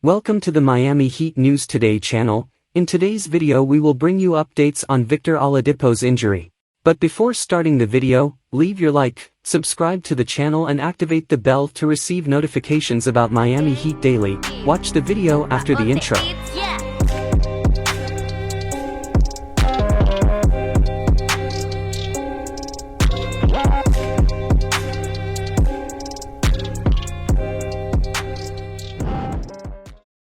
Welcome to the Miami Heat News Today channel. In today's video we will bring you updates on Victor Oladipo's injury. But before starting the video, leave your like, subscribe to the channel and activate the bell to receive notifications about Miami Heat Daily. Watch the video after the intro.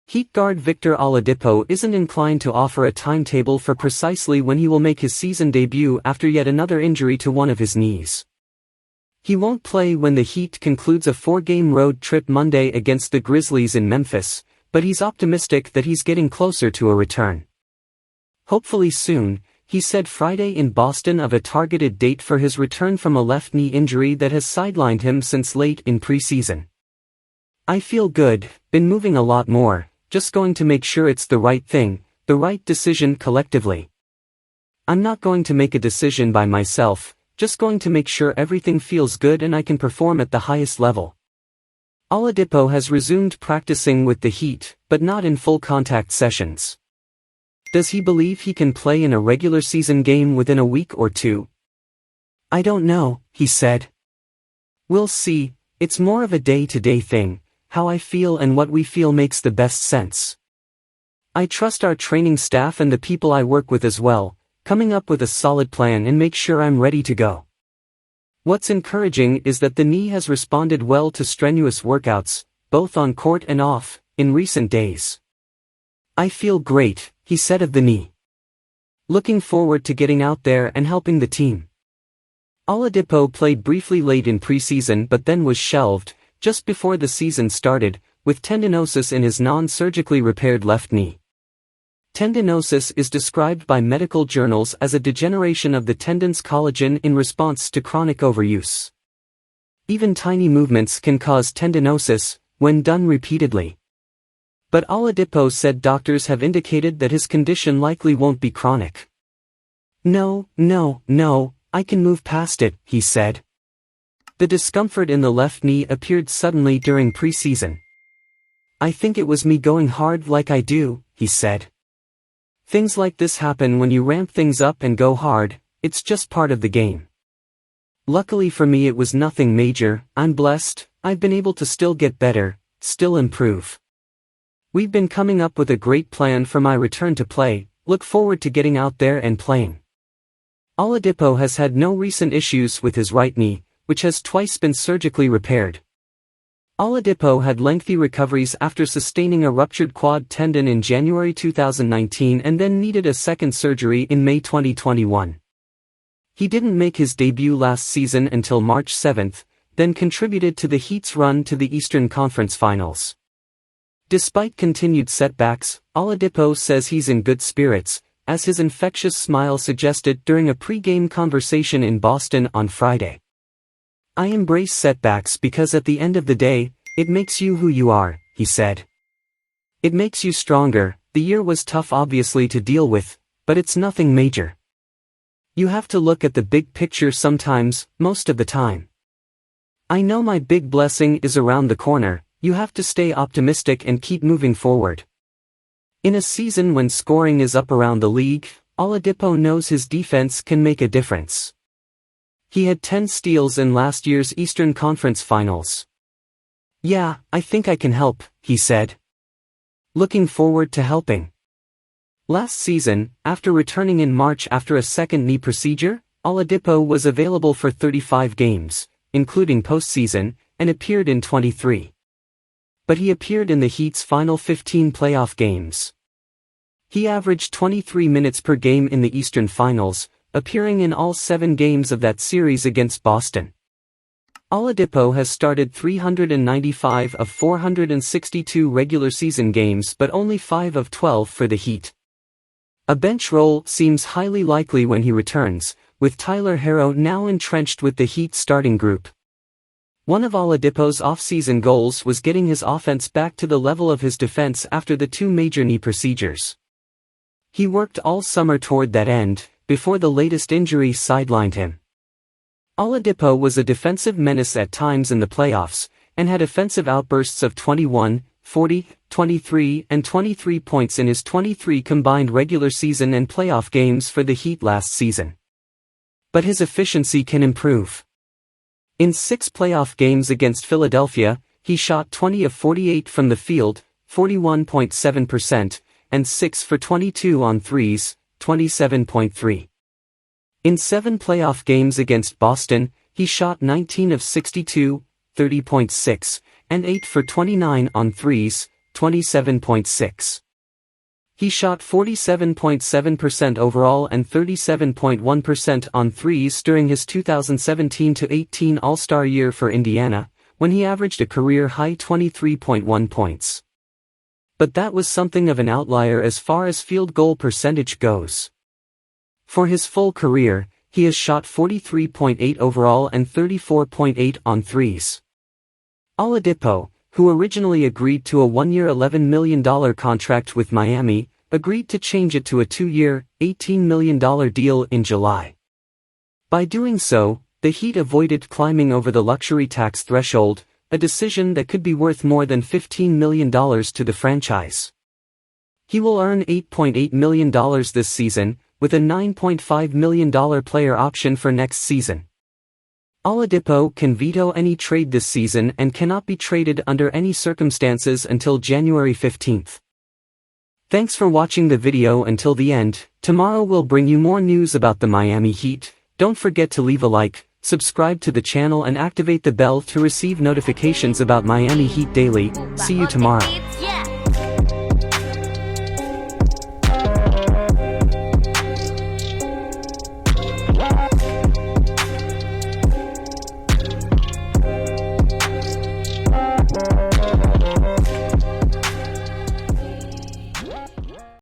Heat guard Victor Oladipo isn't inclined to offer a timetable for precisely when he will make his season debut after yet another injury to one of his knees. He won't play when the Heat concludes a 4-game road trip Monday against the Grizzlies in Memphis, but he's optimistic that he's getting closer to a return. Hopefully soon, he said Friday in Boston of a targeted date for his return from a left knee injury that has sidelined him since late in preseason. "I feel good, been moving a lot more. Just going to make sure it's the right thing, the right decision collectively. I'm not going to make a decision by myself, just going to make sure everything feels good and I can perform at the highest level." Oladipo has resumed practicing with the Heat, but not in full contact sessions. Does he believe he can play in a regular season game within a week or two? "I don't know," he said. "We'll see, it's more of a day-to-day thing. How I feel and what we feel makes the best sense. I trust our training staff and the people I work with as well, coming up with a solid plan and make sure I'm ready to go." What's encouraging is that the knee has responded well to strenuous workouts, both on court and off, in recent days. "I feel great," he said of the knee. "Looking forward to getting out there and helping the team." Oladipo played briefly late in preseason but then was shelved, just before the season started, with tendinosis in his non-surgically repaired left knee. Tendinosis is described by medical journals as a degeneration of the tendon's collagen in response to chronic overuse. Even tiny movements can cause tendinosis, when done repeatedly. But Oladipo said doctors have indicated that his condition likely won't be chronic. No, I can move past it," he said. The discomfort in the left knee appeared suddenly during preseason. "I think it was me going hard like I do," he said. "Things like this happen when you ramp things up and go hard, it's just part of the game. Luckily for me it was nothing major. I'm blessed, I've been able to still get better, still improve. We've been coming up with a great plan for my return to play, look forward to getting out there and playing." Oladipo has had no recent issues with his right knee, which has twice been surgically repaired. Oladipo had lengthy recoveries after sustaining a ruptured quad tendon in January 2019 and then needed a second surgery in May 2021. He didn't make his debut last season until March 7, then contributed to the Heat's run to the Eastern Conference Finals. Despite continued setbacks, Oladipo says he's in good spirits, as his infectious smile suggested during a pre-game conversation in Boston on Friday. "I embrace setbacks because at the end of the day, it makes you who you are," he said. "It makes you stronger. The year was tough obviously to deal with, but it's nothing major. You have to look at the big picture sometimes, most of the time. I know my big blessing is around the corner. You have to stay optimistic and keep moving forward." In a season when scoring is up around the league, Oladipo knows his defense can make a difference. He had 10 steals in last year's Eastern Conference Finals. "Yeah, I think I can help," he said. "Looking forward to helping." Last season, after returning in March after a second knee procedure, Oladipo was available for 35 games, including postseason, and appeared in 23. But he appeared in the Heat's final 15 playoff games. He averaged 23 minutes per game in the Eastern Finals, appearing in all 7 games of that series against Boston. Oladipo has started 395 of 462 regular season games but only 5 of 12 for the Heat. A bench role seems highly likely when he returns, with Tyler Herro now entrenched with the Heat starting group. One of Oladipo's off-season goals was getting his offense back to the level of his defense after the 2 major knee procedures. He worked all summer toward that end, before the latest injury sidelined him. Oladipo was a defensive menace at times in the playoffs, and had offensive outbursts of 21, 40, 23, and 23 points in his 23 combined regular season and playoff games for the Heat last season. But his efficiency can improve. In 6 playoff games against Philadelphia, he shot 20 of 48 from the field, 41.7%, and 6 for 22 on threes, 27.3%. In 7 playoff games against Boston, he shot 19 of 62, 30.6%, and 8 for 29 on threes, 27.6%. He shot 47.7% overall and 37.1% on threes during his 2017-18 All-Star year for Indiana, when he averaged a career-high 23.1 points. But that was something of an outlier as far as field goal percentage goes. For his full career, he has shot 43.8 overall and 34.8 on threes. Oladipo, who originally agreed to a 1-year $11 million contract with Miami, agreed to change it to a 2-year, $18 million deal in July. By doing so, the Heat avoided climbing over the luxury tax threshold, a decision that could be worth more than $15 million to the franchise. He will earn $8.8 million this season, with a $9.5 million player option for next season. Oladipo can veto any trade this season and cannot be traded under any circumstances until January 15th. Thanks for watching the video until the end. Tomorrow we'll bring you more news about the Miami Heat. Don't forget to leave a like, subscribe to the channel and activate the bell to receive notifications about Miami Heat daily. See you tomorrow.